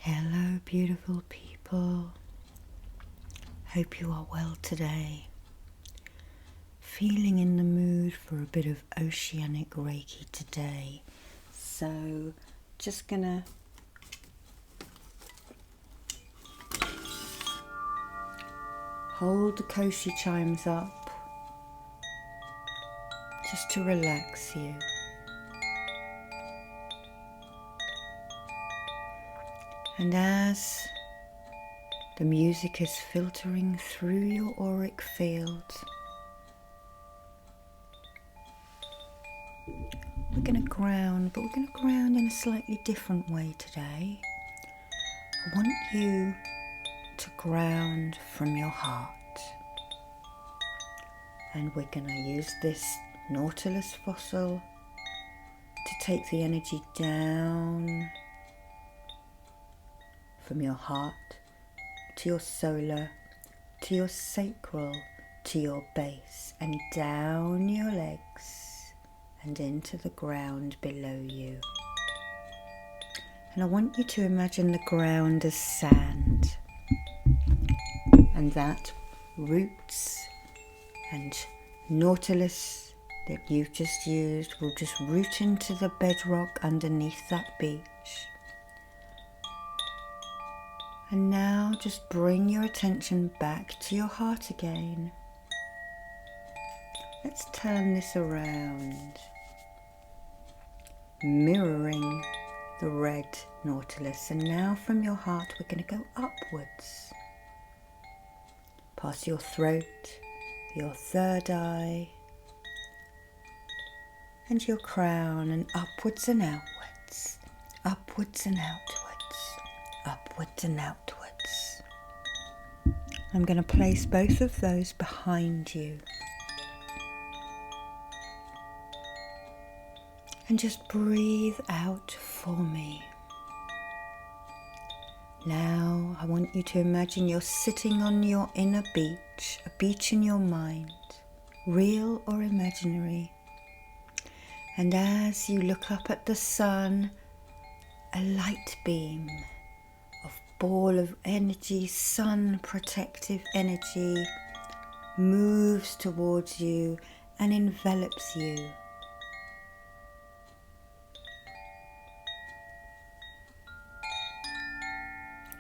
Hello, beautiful people. Hope you are well today. Feeling in the mood for a bit of Oceanic Reiki today. So, just gonna hold the Koshi Chimes up just to relax you. And as the music is filtering through your auric field, we're going to ground, but we're going to ground in a slightly different way today. I want you to ground from your heart. And we're going to use this Nautilus fossil to take the energy down from your heart to your solar, to your sacral, to your base, and down your legs and into the ground below you. And I want you to imagine the ground as sand, and that roots and Nautilus that you've just used will just root into the bedrock underneath that beach. And now just bring your attention back to your heart again. Let's turn this around, mirroring the red Nautilus. And now from your heart we're going to go upwards, past your throat, your third eye, and your crown, and upwards and outwards, upwards and outwards. Upwards and outwards. I'm going to place both of those behind you. And just breathe out for me. Now I want you to imagine you're sitting on your inner beach, a beach in your mind, real or imaginary. And as you look up at the sun, a light beam, ball of energy, sun protective energy, moves towards you and envelops you.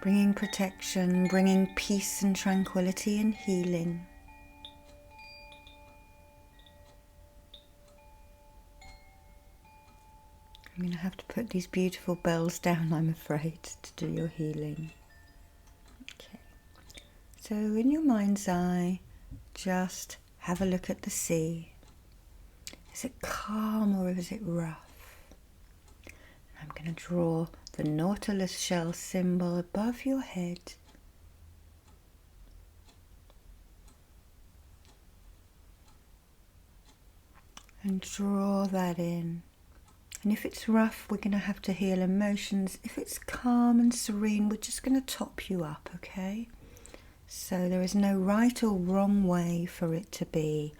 Bringing protection, bringing peace and tranquility and healing. I'm going to have to put these beautiful bells down, I'm afraid, to do your healing. Okay. So in your mind's eye, just have a look at the sea. Is it calm or is it rough? I'm going to draw the Nautilus shell symbol above your head. And draw that in. And if it's rough, we're going to have to heal emotions. If it's calm and serene, we're just going to top you up, okay? So there is no right or wrong way for it to be.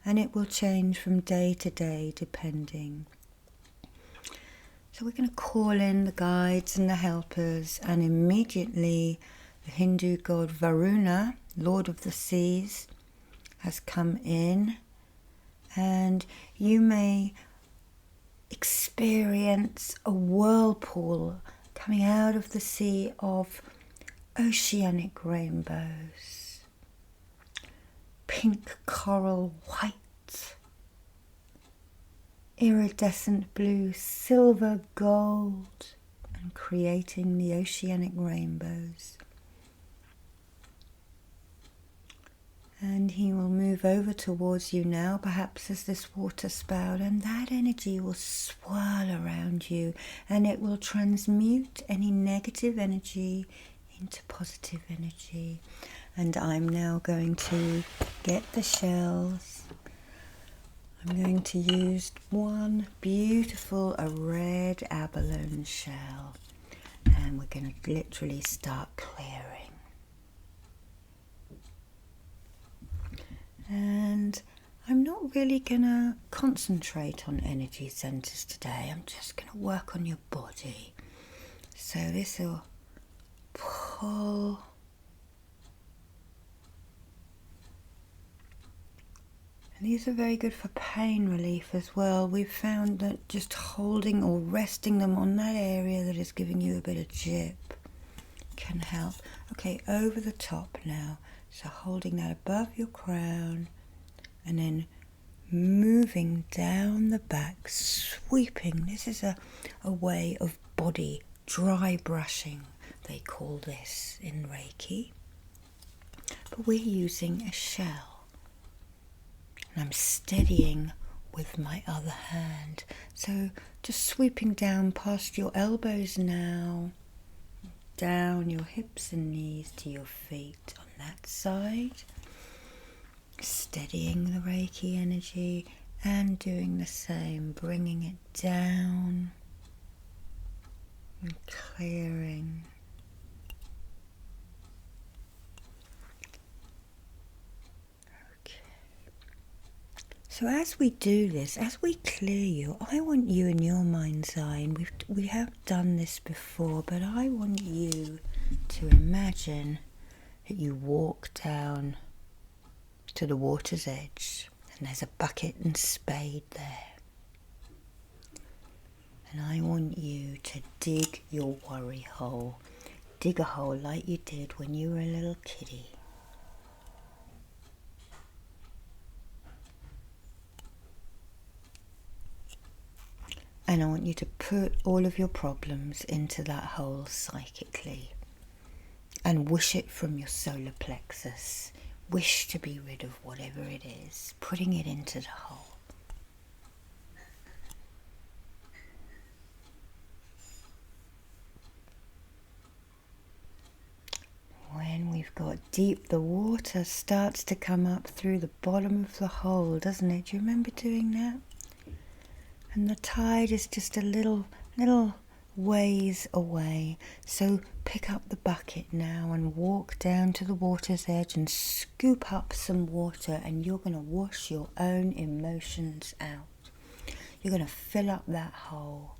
And it will change from day to day, depending. So we're going to call in the guides and the helpers. And immediately, the Hindu god Varuna, Lord of the Seas, has come in. And you may experience a whirlpool coming out of the sea of oceanic rainbows, pink coral, white, iridescent blue, silver, gold, and creating the oceanic rainbows. And he will move over towards you now, perhaps as this water spout, and that energy will swirl around you, and it will transmute any negative energy into positive energy. And I'm now going to get the shells. I'm going to use one beautiful, a red abalone shell, and we're going to literally start clearing. And I'm not really going to concentrate on energy centers today. I'm just going to work on your body. So this will pull. And these are very good for pain relief as well. We've found that just holding or resting them on that area that is giving you a bit of jip can help. Okay, over the top now. So holding that above your crown and then moving down the back, sweeping. This is a way of body dry brushing, they call this in Reiki. But we're using a shell. And I'm steadying with my other hand. So just sweeping down past your elbows now, down your hips and knees to your feet on that side. Steadying the Reiki energy and doing the same, bringing it down and clearing. Okay. So as we do this, as we clear you, I want you in your mind's eye, and we have done this before, but I want you to imagine that you walk down to the water's edge and there's a bucket and spade there, and I want you to dig your worry hole. Dig a hole like you did when you were a little kiddie. And I want you to put all of your problems into that hole psychically and wish it from your solar plexus. Wish to be rid of whatever it is, putting it into the hole. When we've got deep, the water starts to come up through the bottom of the hole, doesn't it? Do you remember doing that? And the tide is just a little ways away. So pick up the bucket now and walk down to the water's edge and scoop up some water, and you're going to wash your own emotions out. You're going to fill up that hole.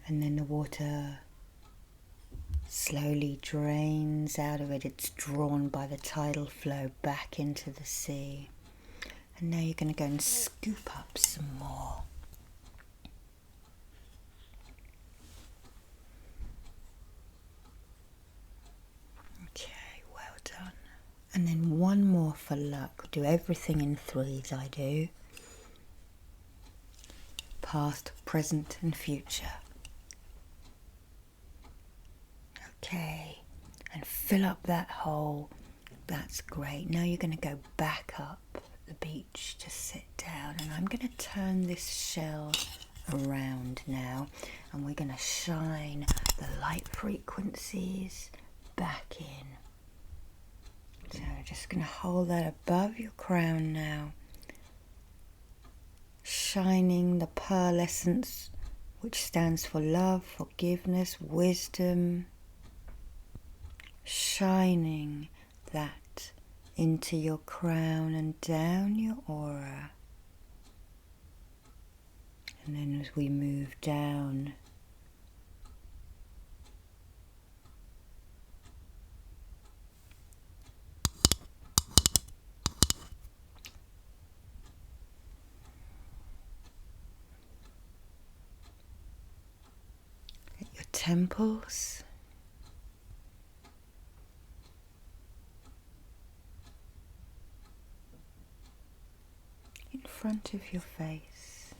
And then the water slowly drains out of it. It's drawn by the tidal flow back into the sea. And now you're going to go and scoop up some more. Okay, well done. And then one more for luck. Do everything in threes, I do. Past, present and future. Okay, and fill up that hole. That's great. Now you're going to go back up the beach to sit down, and I'm going to turn this shell around now, and we're going to shine the light frequencies back in. So I'm just going to hold that above your crown now, shining the pearl essence, which stands for love, forgiveness, wisdom, shining that into your crown and down your aura. And then as we move down, at your temples, in front of your face.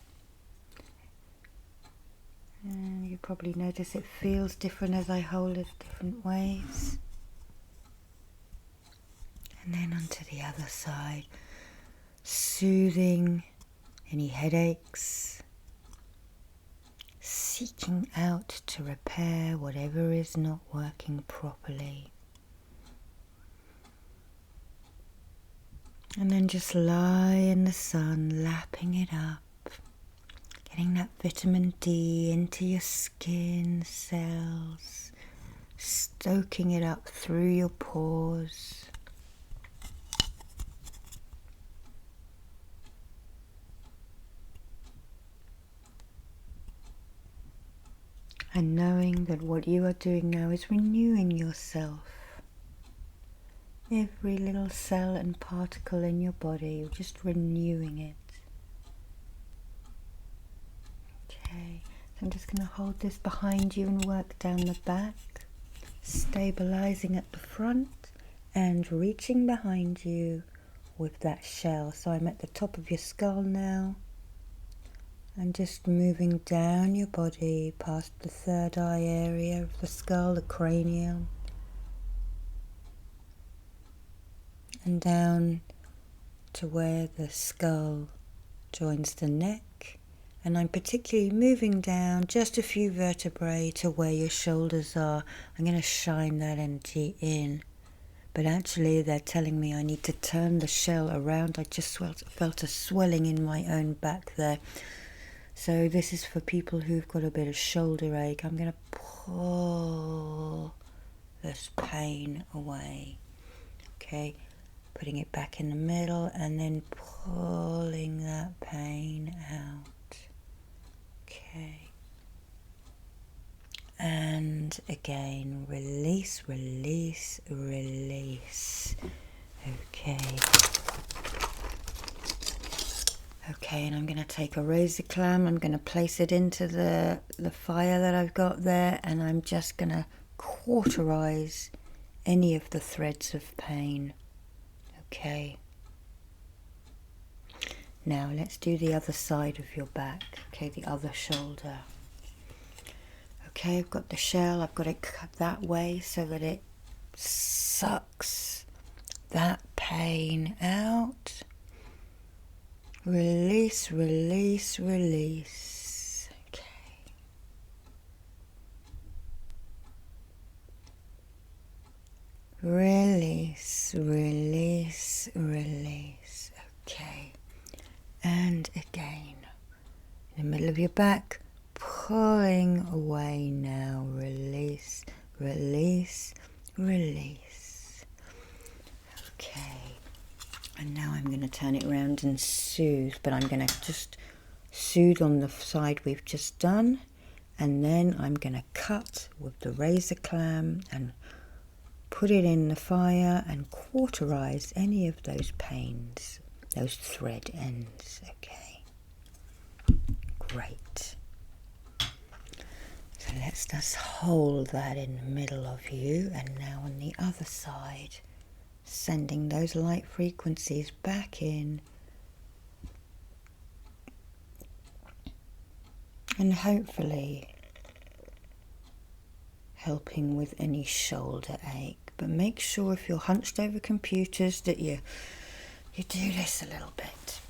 And you probably notice it feels different as I hold it different ways. And then onto the other side, soothing any headaches, seeking out to repair whatever is not working properly. And then just lie in the sun, lapping it up, getting that vitamin D into your skin cells, stoking it up through your pores. And knowing that what you are doing now is renewing yourself. Every little cell and particle in your body, you're just renewing it. Okay, so I'm just going to hold this behind you and work down the back, stabilizing at the front and reaching behind you with that shell. So I'm at the top of your skull now, and just moving down your body past the third eye area of the skull, the cranium, and down to where the skull joins the neck. And I'm particularly moving down just a few vertebrae to where your shoulders are. I'm going to shine that energy in. But actually they're telling me I need to turn the shell around. I just felt a swelling in my own back there. So this is for people who've got a bit of shoulder ache. I'm going to pull this pain away. Okay, putting it back in the middle and then pulling that pain out. Okay. And again, release, release, release. Okay. Okay, and I'm going to take a razor clamp. I'm going to place it into the fire that I've got there, and I'm just going to cauterize any of the threads of pain. Okay. Now let's do the other side of your back. Okay, the other shoulder. Okay, I've got the shell. I've got it cut that way so that it sucks that pain out. Release, release, release. Okay. Release, release, release. Okay. And again, in the middle of your back, pulling away now. Release, release, release. Okay. And now I'm going to turn it around and soothe, but I'm going to just soothe on the side we've just done, and then I'm going to cut with the razor clamp and put it in the fire and cauterize any of those pains, those thread ends. Okay, great. So let's just hold that in the middle of you, and now on the other side, sending those light frequencies back in, and hopefully helping with any shoulder ache. But make sure if you're hunched over computers that you do this a little bit.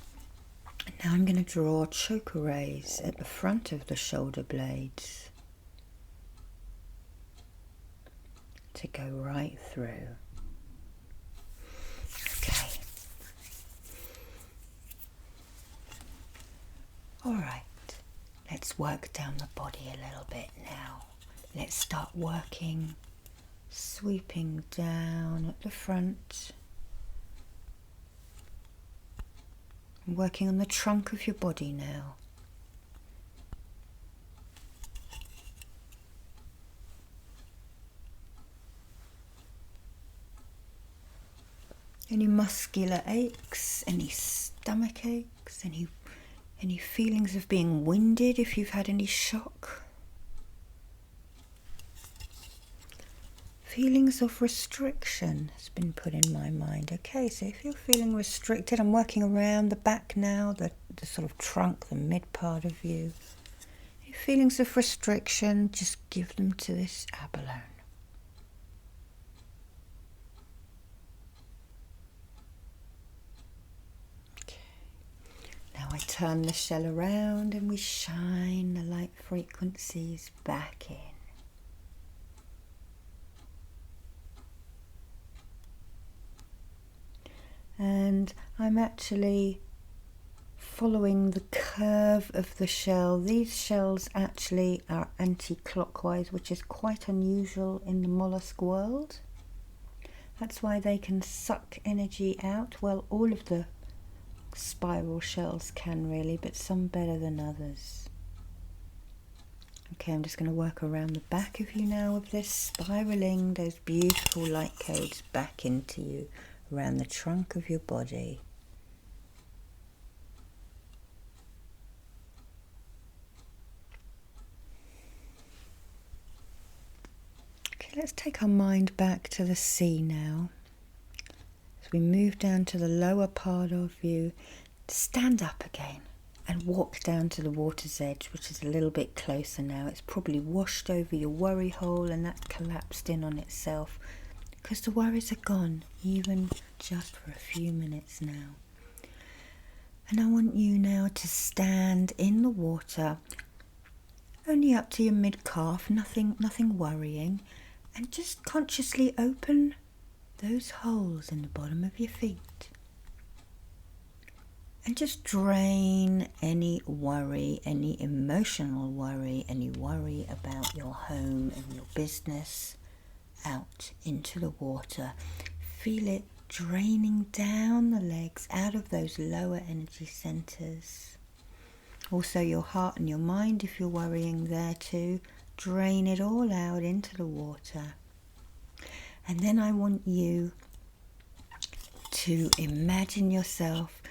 And now I'm going to draw choker rays at the front of the shoulder blades to go right through. Okay. All right. Let's work down the body a little bit now. Let's start working, sweeping down at the front, working on the trunk of your body now. Any muscular aches, any stomach aches, any feelings of being winded if you've had any shock? Feelings of restriction has been put in my mind. Okay, so if you're feeling restricted, I'm working around the back now, the sort of trunk, the mid part of you. Any feelings of restriction, just give them to this abalone. Okay. Now I turn the shell around and we shine the light frequencies back in. And I'm actually following the curve of the shell. These shells actually are anti-clockwise, which is quite unusual in the mollusk world. That's why they can suck energy out. Well, all of the spiral shells can really, but some better than others. Okay, I'm just going to work around the back of you now with this, spiraling those beautiful light codes back into you, around the trunk of your body. Okay, let's take our mind back to the sea now. As we move down to the lower part of you, stand up again and walk down to the water's edge, which is a little bit closer now. It's probably washed over your worry hole and that's collapsed in on itself because the worries are gone, even just for a few minutes now. And I want you now to stand in the water, only up to your mid-calf, nothing worrying, and just consciously open those holes in the bottom of your feet. And just drain any worry, any emotional worry, any worry about your home and your business out into the water. Feel it draining down the legs, out of those lower energy centers. Also your heart and your mind, if you're worrying there too, drain it all out into the water. And then I want you to imagine yourself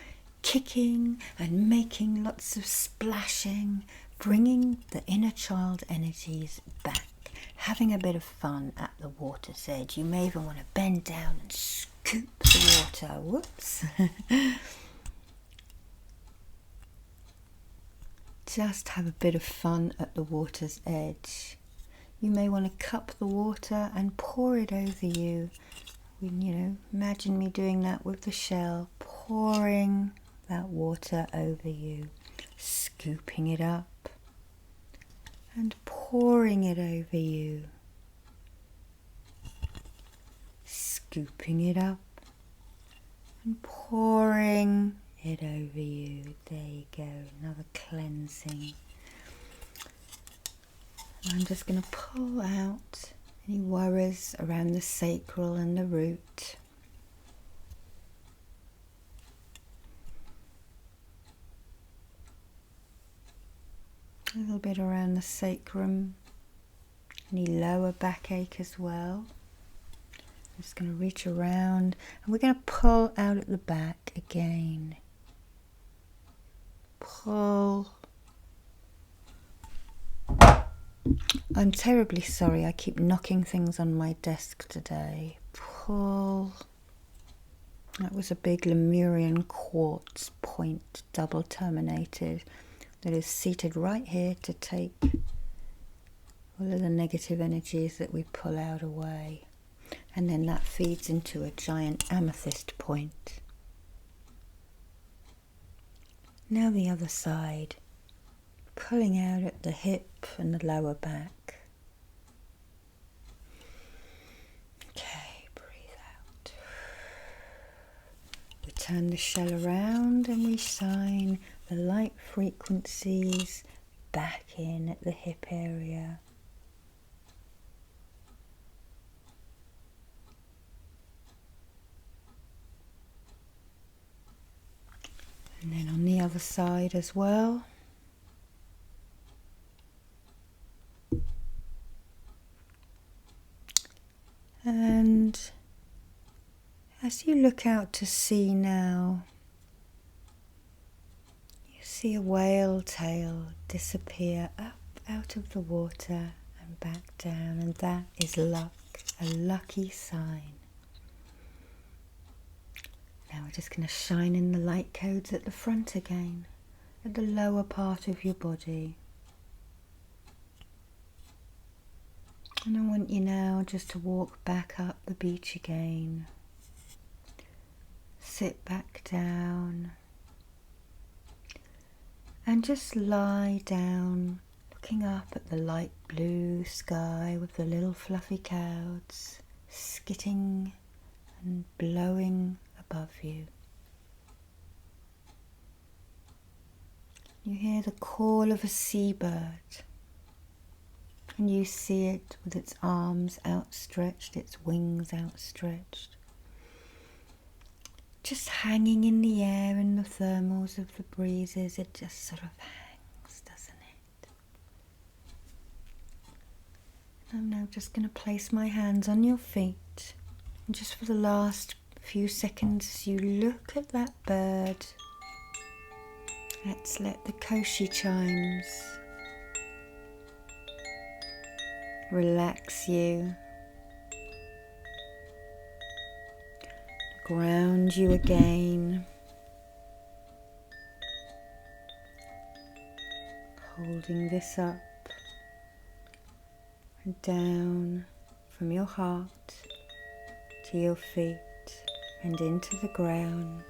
kicking and making lots of splashing, bringing the inner child energies back, having a bit of fun at the water's edge. You may even want to bend down and scoop the water. Whoops. Just have a bit of fun at the water's edge. You may want to cup the water and pour it over you. Imagine me doing that with the shell, pouring that water over you, scooping it up and pouring it over you, scooping it up and pouring it over you. There you go, another cleansing. And I'm just going to pull out any worries around the sacral and the root. A little bit around the sacrum, any lower backache as well. I'm just going to reach around and we're going to pull out at the back again. Pull. I'm terribly sorry, I keep knocking things on my desk today. Pull. That was a big Lemurian quartz point, double terminated, that is seated right here to take all of the negative energies that we pull out away. And then that feeds into a giant amethyst point. Now the other side, pulling out at the hip and the lower back. Okay, breathe out. We turn the shell around and we shine the light frequencies back in at the hip area. And then on the other side as well. And as you look out to sea now, you see a whale tail disappear up out of the water and back down, and that is luck, a lucky sign. Now we're just going to shine in the light codes at the front again, at the lower part of your body. And I want you now just to walk back up the beach again. Sit back down and just lie down, looking up at the light blue sky with the little fluffy clouds skitting and blowing above you. You hear the call of a seabird. And you see it with its arms outstretched, its wings outstretched. Just hanging in the air in the thermals of the breezes, it just sort of hangs, doesn't it? I'm now just going to place my hands on your feet. And just for the last few seconds, as you look at that bird, let's let the Koshi Chimes relax you, ground you again, holding this up and down from your heart to your feet and into the ground.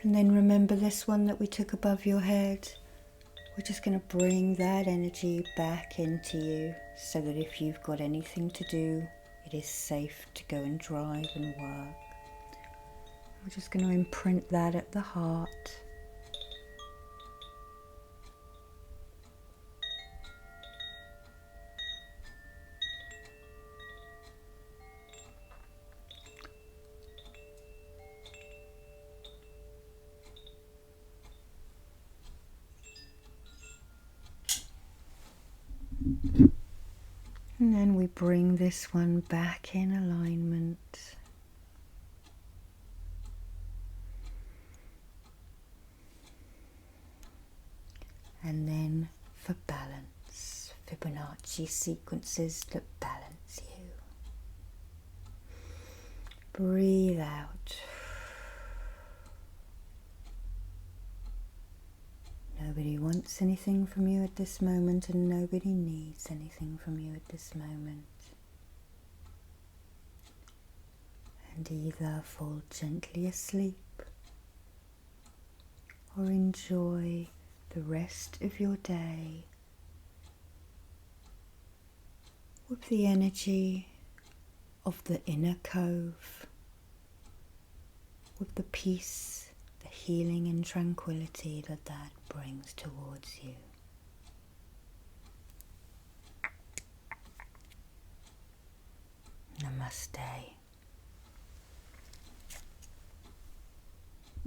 And then remember this one that we took above your head. We're just going to bring that energy back into you so that if you've got anything to do, it is safe to go and drive and work. We're just going to imprint that at the heart. And then we bring this one back in alignment. And then for balance, Fibonacci sequences that balance you. Breathe out. Nobody wants anything from you at this moment, and nobody needs anything from you at this moment. And either fall gently asleep or enjoy the rest of your day with the energy of the inner cove, with the peace, the healing and tranquility that that brings towards you. Namaste.